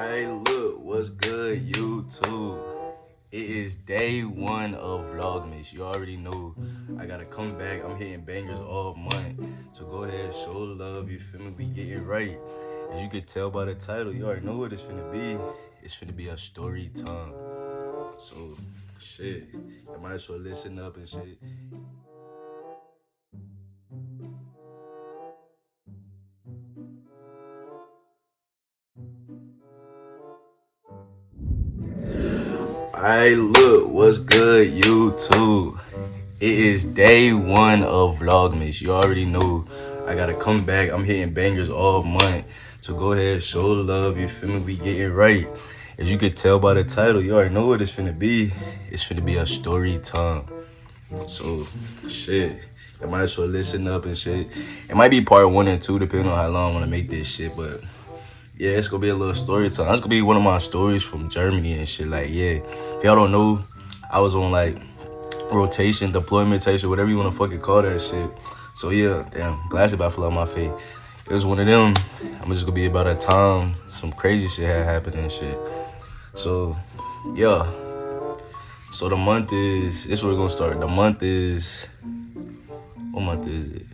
Hey, look, what's good, YouTube? It is day one of vlogmas. You already know I gotta come back. I'm hitting bangers all month. So go ahead, show love. You feel me? We getting right. As you could tell by the title, you already know what it's finna be. It's finna be a story time. So, shit, I might as well listen up and shit. Hey, look, what's good, YouTube? It is day one of vlogmas. You already know I gotta come back. I'm hitting bangers all month. So go ahead, show love. You feel me? We getting right. As you could tell by the title, you already know what it's finna be. It's finna be a story time. So, shit, I might as well listen up and shit. It might be part 1 and 2, depending on how long I wanna make this shit, but yeah, it's gonna be a little story time. It's gonna be one of my stories from Germany and shit. Like, yeah, if y'all don't know, I was on like rotation, deploymentation, whatever you wanna fucking call that shit. So yeah, damn, glasses about to fall out my face. It was one of them. I'm just gonna be about a time some crazy shit had happened and shit. So yeah. So the month is, this is where we're gonna start. The month is, what month is it?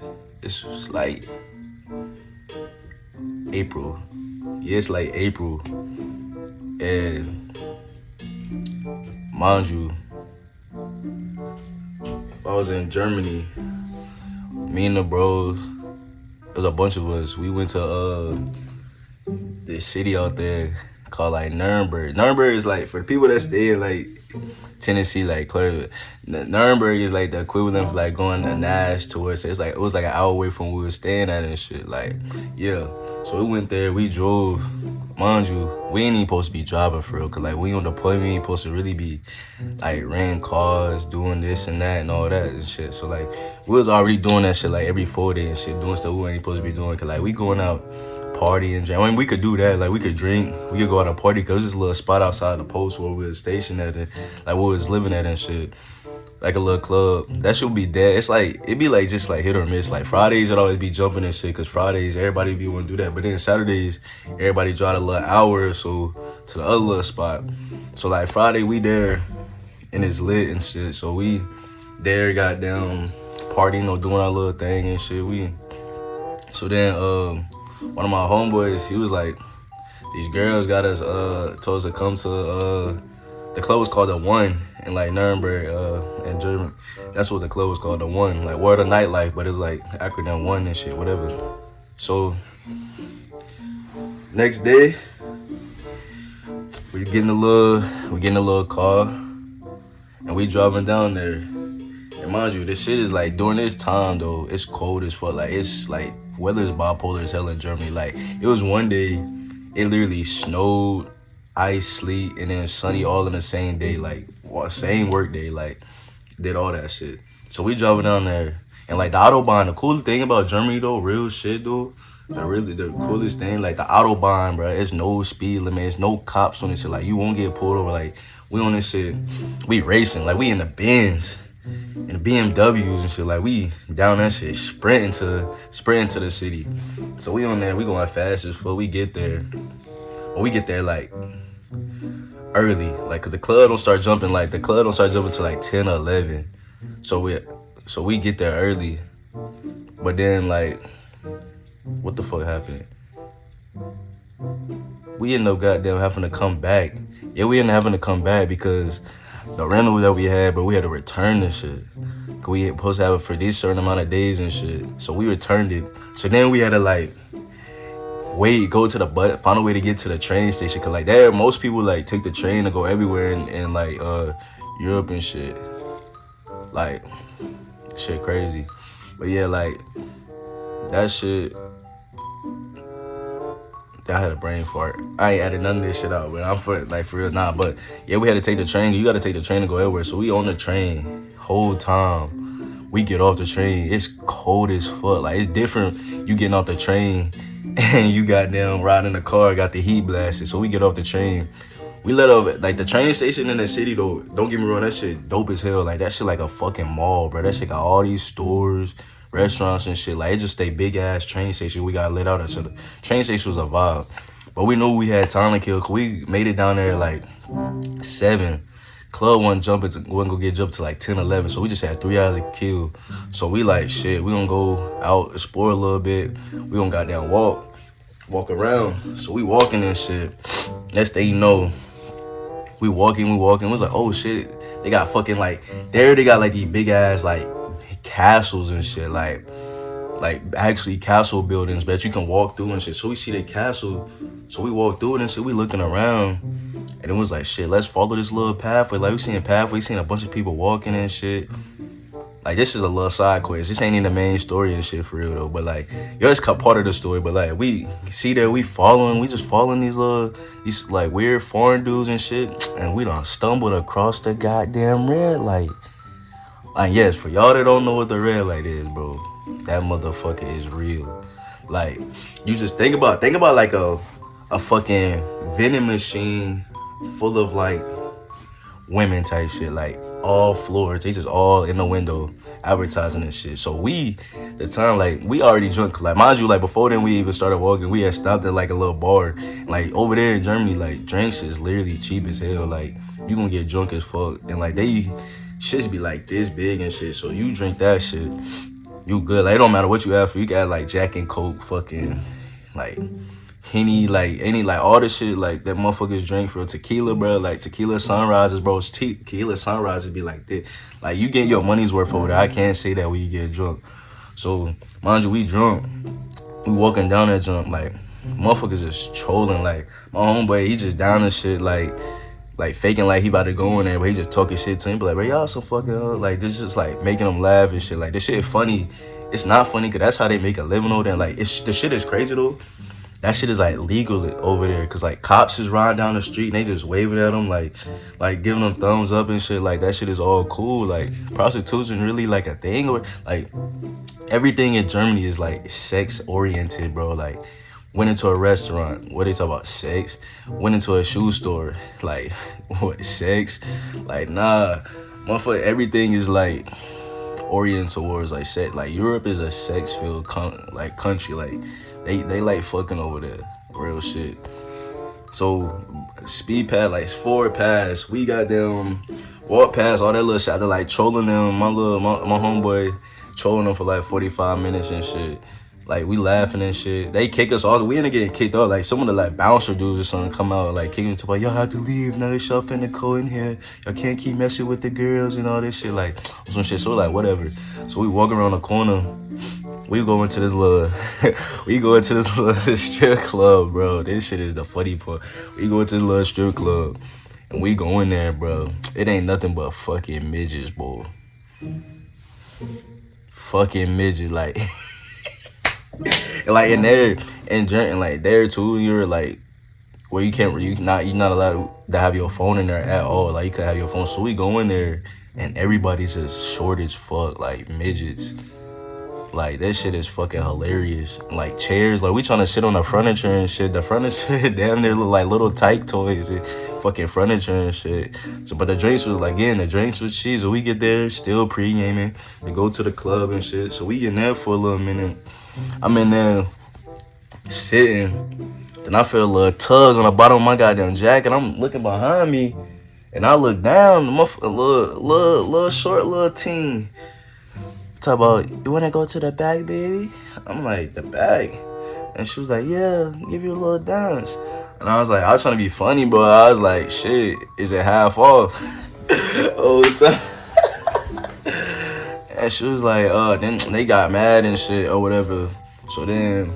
It's like April. Yeah, it's like April. And mind you, I was in Germany. Me and the bros, there's a bunch of us. We went to this city out there called like Nurnberg. Nurnberg is like, for the people that stay in like Tennessee, like Claire, Nurnberg is like the equivalent of like going to Nash towards. It's like, it was like an hour away from where we were staying at and shit. Like, yeah. So we went there. We drove. Mind you, we ain't even supposed to be driving for real, cause like we on deployment, we ain't supposed to really be like renting cars, doing this and that and all that and shit. So like we was already doing that shit like every 4 days and shit, doing stuff we ain't supposed to be doing, cause like we going out partying. I mean, we could do that, like we could drink, we could go out and party, cause there's this little spot outside the post where we was stationed at, and like we was living at and shit. Like a little club. That shit be dead. It's like, it be like just like hit or miss. Like Fridays, it'd always be jumping and shit, cause Fridays, everybody be wanting to do that. But then Saturdays, everybody drive a little hour or so to the other little spot. So like Friday, we there and it's lit and shit. So we there, goddamn, partying or doing our little thing and shit. So then one of my homeboys, he was like, these girls got us, told us to come to the club was called the One in like Nuremberg, in Germany. That's what the club was called, the One. Like word of Nightlife, but it's like acronym One and shit, whatever. So next day, we getting a little car, and we driving down there. And mind you, this shit is like, during this time though, it's cold as fuck. Like it's like weather is bipolar as hell in Germany. Like it was one day, it literally snowed, ice, sleet, and then sunny all in the same day, like same work day, like did all that shit. So we driving down there, and like the autobahn, the cool thing about Germany though, real shit though, the coolest thing, like the autobahn, bro, it's no speed limit, it's no cops on this shit, like you won't get pulled over. Like we on this shit, we racing, like we in the Benz and the BMWs and shit, like we down that shit, sprinting to the city. So we on there, we going fast as fuck. We get there like early, like, cause the club don't start jumping till like 10 or 11. So we get there early, but then like, what the fuck happened? We ended up goddamn having to come back. Yeah, we ended up having to come back because the rental that we had, but we had to return the shit. Cause we ain't supposed to have it for this certain amount of days and shit. So we returned it. So then we had to like go to the find a way to get to the train station, cause like there most people like take the train to go everywhere in like Europe and shit, like shit crazy. But yeah, like that shit, I had a brain fart. I ain't added none of this shit out, but I'm for real, nah. But yeah, we had to take the train. You gotta take the train to go everywhere. So we on the train whole time. We get off the train, it's cold as fuck. Like it's different, you getting off the train and you goddamn riding the car, got the heat blasted. So we get off the train. We let up, like the train station in the city though, don't get me wrong, that shit dope as hell. Like that shit like a fucking mall, bro. That shit got all these stores, restaurants and shit. Like it just a big ass train station we got lit out at. So the train station was a vibe. But we knew we had time to kill, cause we made it down there at like 7. Club wasn't gonna get jumped to like 10, 11. So we just had 3 hours to kill. So we like, shit, we gonna go out, explore a little bit. We gonna goddamn walk around. So we walking and shit. Next thing you know, we walking. We was like, oh shit, they got fucking like, there they got like these big ass like castles and shit, like actually castle buildings that you can walk through and shit. So we see the castle, so we walk through it and shit. We looking around, and it was like, shit, let's follow this little pathway. Like we seen a pathway, seen a bunch of people walking and shit. Like this is a little side quest. This ain't in the main story and shit for real though. But like, yo, it's part of the story. But like, we see that we just following these like weird foreign dudes and shit, and we done stumbled across the goddamn red light. Like, yes, for y'all that don't know what the red light is, bro, that motherfucker is real. Like, you just think about like a fucking vending machine full of like women type shit, like all floors, they just all in the window advertising and shit. So we already drunk, like mind you, like before then we even started walking, we had stopped at like a little bar. Like over there in Germany, like drinks is literally cheap as hell. Like you gonna get drunk as fuck, and like they shits be like this big and shit. So you drink that shit, you good. Like it don't matter what you have for. You got like Jack and Coke, fucking like Henny, like any, like all the shit like that motherfuckers drink for tequila, bro. Like tequila sunrises, bro. Tequila sunrises be like this. Like you get your money's worth over there. I can't say that when you get drunk. So mind you, we drunk. We walking down that jump, like motherfuckers just trolling. Like my homeboy, he just down and shit, like faking like he about to go in there, but he just talking shit to him. But like, bro, y'all so fucking like this, just like making them laugh and shit. Like this shit funny. It's not funny because that's how they make a living over there. Like the shit is crazy though. That shit is like legal over there, cause like cops is riding down the street and they just waving at them, like giving them thumbs up and shit. Like that shit is all cool. Like prostitution really like a thing, or like everything in Germany is like sex oriented, bro. Like went into a restaurant, what they talk about, sex. Went into a shoe store, like what, sex. Like nah, motherfucker, everything is like oriented towards like sex. Like Europe is a sex filled like country. Like they like fucking over there, real shit. So speed past, like forward pass, we got them walk past all that little shit. They're like trolling them. My homeboy trolling them for like 45 minutes and shit. Like we laughing and shit. They kick us off. We ended up getting kicked off. Like some of the like bouncer dudes or something come out like kicking to like, y'all have to leave now. Y'all finna go in here. Y'all can't keep messing with the girls and all this shit. Like some shit. So like whatever. So we walk around the corner. We go into this little strip club, bro. This shit is the funny part. We go into the little strip club and we go in there, bro. It ain't nothing but fucking midgets, bro. Fucking midget, like. And like in there, and like there too, you're like where you're not allowed to have your phone in there at all. Like you could have your phone. So we go in there and everybody's just short as fuck, like midgets. Like that shit is fucking hilarious. Like chairs, like we trying to sit on the furniture and shit. The furniture damn near look like little tyke toys and fucking furniture and shit. So but the drinks was cheap. So we get there still pre-gaming and go to the club and shit. So we in there for a little minute. I'm in there sitting, and I feel a little tug on the bottom of my goddamn jacket. I'm looking behind me, and I look down, a little short little teen. Talk about, you wanna go to the back, baby? I'm like, the back? And she was like, yeah, give you a little dance. And I was trying to be funny, bro. I was like, shit, is it half off? All the time. And she was like, then they got mad and shit or whatever. So then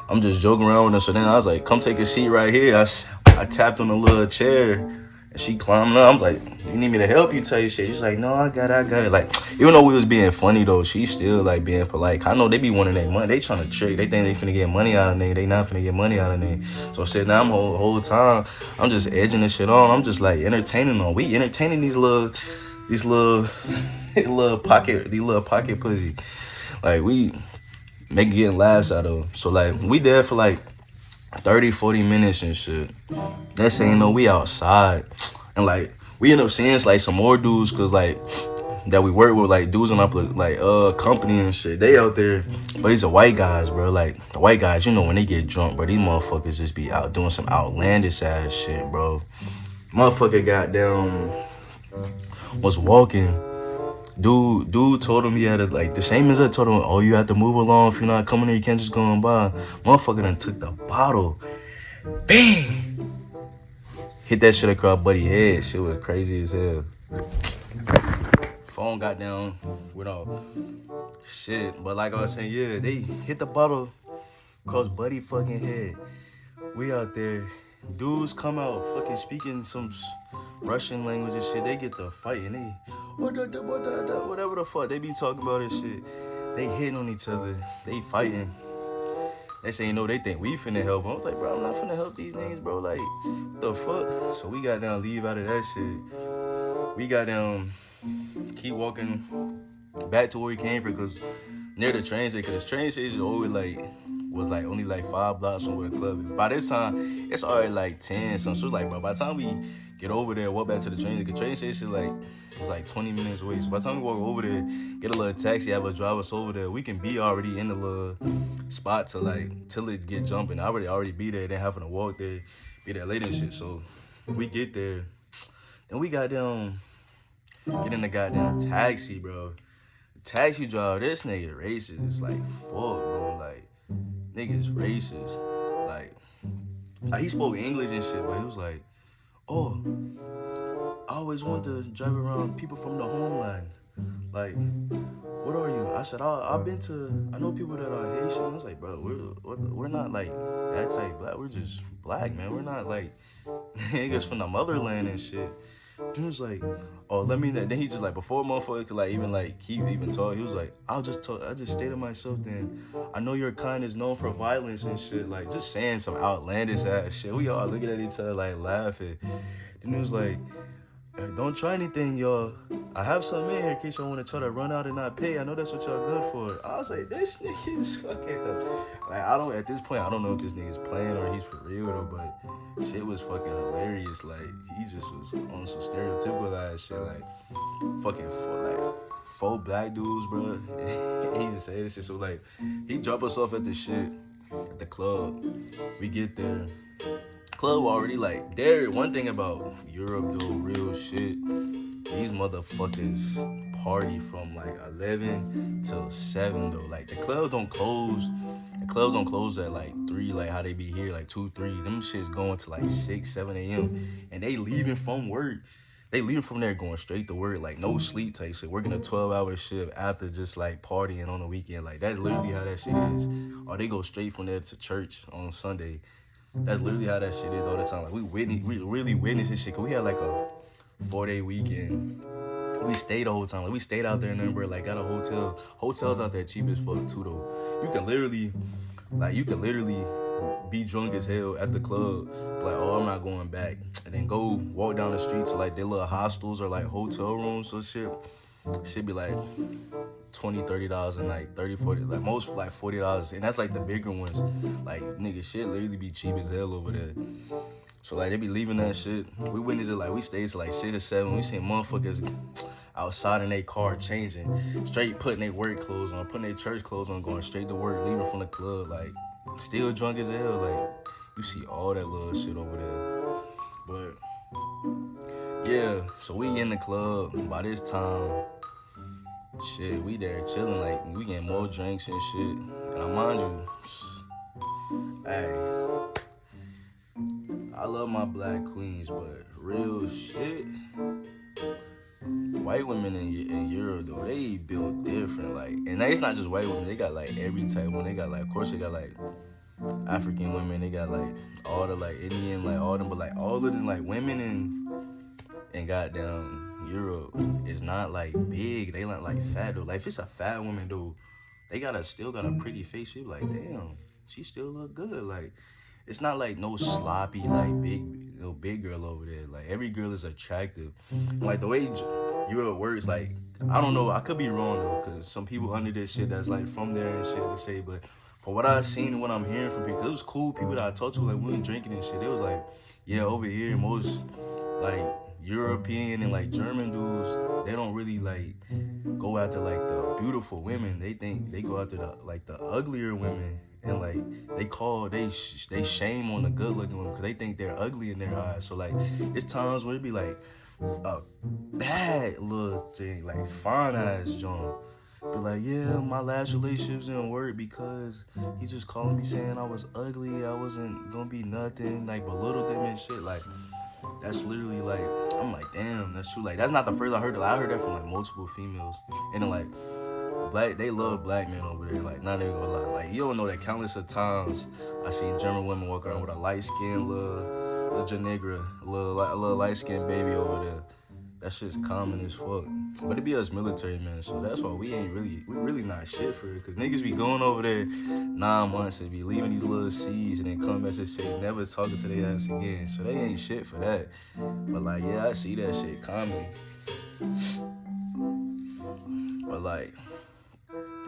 I'm just joking around with her. So then I was like, come take a seat right here. I tapped on a little chair and she climbed up. I'm like, you need me to help you type shit? She's like, no, I got it. Like, even though we was being funny though, she's still like being polite. I know they be wanting their money. They trying to trick. They think they finna get money out of them. They not finna get money out of them. So sitting down whole time, I'm just edging this shit on. I'm just like entertaining them. We entertaining these little pocket pussy. Like we getting laughs out of them. So like we there for like 30-40 minutes and shit. Next thing you know, we outside and like we end up seeing like some more dudes, cause like that we work with, like dudes in our like company and shit. They out there, but these are white guys, bro. Like the white guys, you know, when they get drunk, bro, these motherfuckers just be out doing some outlandish ass shit, bro. Motherfucker goddamn was walking. Dude told him he had to, like, the same as I told him, oh, you have to move along. If you're not coming here, you can't just go on by. Motherfucker done took the bottle. Bang! Hit that shit across buddy's head. Shit was crazy as hell. Phone got down with all shit. But like I was saying, yeah, they hit the bottle across buddy fucking head. We out there. Dudes come out fucking speaking some Russian language and shit. They get the fight and they whatever the fuck they be talking about and shit. They hitting on each other. They fighting. They say, you know, they think we finna help them. I was like, bro, I'm not finna help these niggas, bro. Like, what the fuck? So we got down, leave out of that shit. We got down, keep walking back to where we came from, because near the train station, because the train station always was only 5 blocks from where the club is. By this time, it's already 10, so it's like, bro, by the time we get over there, walk back to the train station, it was 20 minutes away. So by the time we walk over there, get a little taxi, have a drive us over there, we can be already in the little spot to till it get jumping. I already be there, then having to walk there, be there late and shit. So we get there, then we got down, get in the goddamn taxi, bro. The taxi driver, this nigga racist. It's fuck, bro. Niggas racist. He spoke English and shit, but he was like, oh, I always wanted to drive around people from the homeland. What are you? I said, I know people that are Haitian. I was like, bro, we're not that type black. We're just black, man. We're not niggas from the motherland and shit. Then he was like, oh, let me, then he just before motherfucker could keep even talking, he was like, I just stay to myself then. I know your kind is known for violence and shit, just saying some outlandish ass shit. We all looking at each other laughing. Then he was like, don't try anything, y'all. I have some in here in case y'all want to try to run out and not pay. I know that's what y'all good for. I was like, this nigga's fucking, at this point, I don't know if this nigga's playing or he's for real though, but shit was fucking hilarious. He just was on some stereotypical ass shit, fucking four black dudes, bro. He just said this shit. So he dropped us off at the shit, at the club. We get there. Club already there. One thing about Europe though, real shit, these motherfuckers party from 11 till 7 though. The clubs don't close. The clubs don't close at 3, how they be here 2, 3. Them shits going to 6, 7 a.m. and they leaving from work. They leaving from there going straight to work, no sleep type shit. Working a 12-hour shift after just partying on the weekend. That's literally how that shit is. Or they go straight from there to church on Sunday. That's literally how that shit is all the time. We really witness this shit, cause we had a 4-day weekend. We stayed the whole time. We stayed out there in Nurnberg, got a hotel. Hotels out there cheap as fuck too though. You can literally be drunk as hell at the club, oh, I'm not going back, and then go walk down the street to their little hostels or hotel rooms or shit. Should be $20, $30 and $30, $40, most $40, and that's the bigger ones. Nigga, shit literally be cheap as hell over there. So they be leaving that shit. We witnessed it, we stayed to 6 or 7. We seen motherfuckers outside in their car changing, straight putting their work clothes on, putting their church clothes on, going straight to work, leaving from the club, still drunk as hell. You see all that little shit over there. But yeah, so we in the club. By this time, shit, we there chilling, we getting more drinks and shit. And mind you, hey, I love my black queens, but real shit, white women in Europe though, they built different. And it's not just white women, they got every type of woman. They got of course they got African women, they got all the Indian, all them, but all of them women in goddamn Europe is not big. They not fat though. If it's a fat woman though, they still got a pretty face. You be damn, she still look good. It's not no sloppy big girl over there. Every girl is attractive. The way Europe works, I don't know, I could be wrong though, cause some people under this shit that's from there and shit to say, but from what I've seen and what I'm hearing from people, it was cool people that I talked to we were drinking and shit. It was yeah, over here most European and like German dudes, they don't really like go after like the beautiful women. They think they go after the uglier women, and like they shame on the good looking women because they think they're ugly in their eyes. So like it's times where it be like a bad little thing, like fine ass John. Be like, yeah, my last relationships didn't work because he just called me saying I was ugly, I wasn't gonna be nothing, like belittled them and shit. Like that's literally like, I'm like, damn, that's true. Like that's not the first I heard it. Like, I heard that from like multiple females, and then like they love black men over there. Like not even gonna lie, like you don't know that countless of times I seen German women walk around with a light skinned little Janegra, a little light skinned baby over there. That shit's common as fuck. But it be us military men, so that's why we really not shit for it. Cause niggas be going over there 9 months and be leaving these little seeds and then come back and say never talking to their ass again. So they ain't shit for that. But like, yeah, I see that shit common. But like,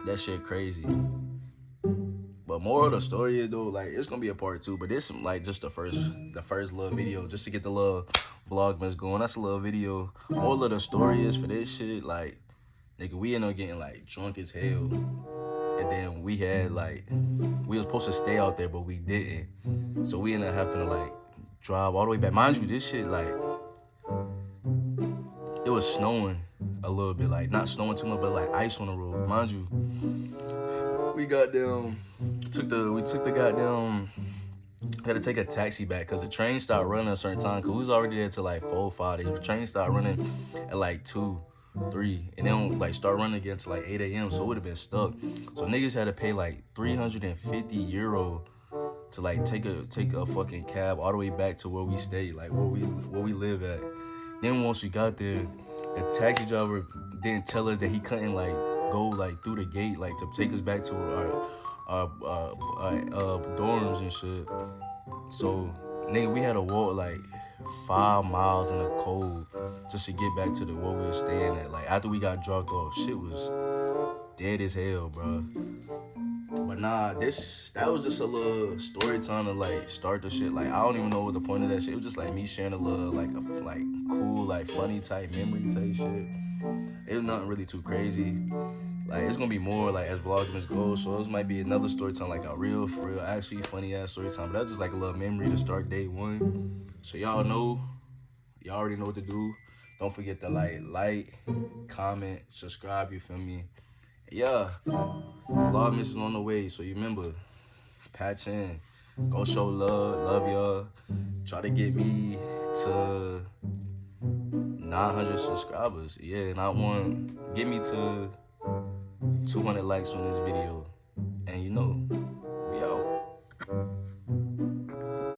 that shit crazy. But more of the story is though, like it's gonna be a part 2. But this like just the first little video, just to get the little vlogmas going. That's a little video. All of the story is for this shit, like nigga, we ended up getting like drunk as hell, and then we had like we was supposed to stay out there, but we didn't. So we ended up having to like drive all the way back. Mind you, this shit like it was snowing a little bit, like not snowing too much, but like ice on the road. Mind you, we took the goddamn, had to take a taxi back because the train started running at a certain time, because we was already there till like 4, 5. The train started running at like 2, 3, and they don't like start running again till like 8 a.m. So it would have been stuck. So niggas had to pay like 350 euro to like take a fucking cab all the way back to where we stayed, like where we live at. Then once we got there, the taxi driver didn't tell us that he couldn't like go like through the gate, like to take us back to our dorms and shit. So nigga, we had to walk like 5 miles in the cold just to get back to the where we were staying at. Like after we got dropped off, shit was dead as hell, bro. But nah, that was just a little story time to like start the shit. Like I don't even know what the point of that shit. It was just like me sharing a little like cool, like funny type memory type shit. It was nothing really too crazy. Like it's gonna be more like as vlogmas go. So this might be another story time, like a real, for real, actually funny ass story time. But that's just like a little memory to start day 1. So y'all already know what to do. Don't forget to like, comment, subscribe. You feel me? Yeah, vlogmas is on the way. So you remember, patch in, go show love y'all. Try to get me to 900 subscribers. Yeah, and I want get me to 200 likes on this video. And you know,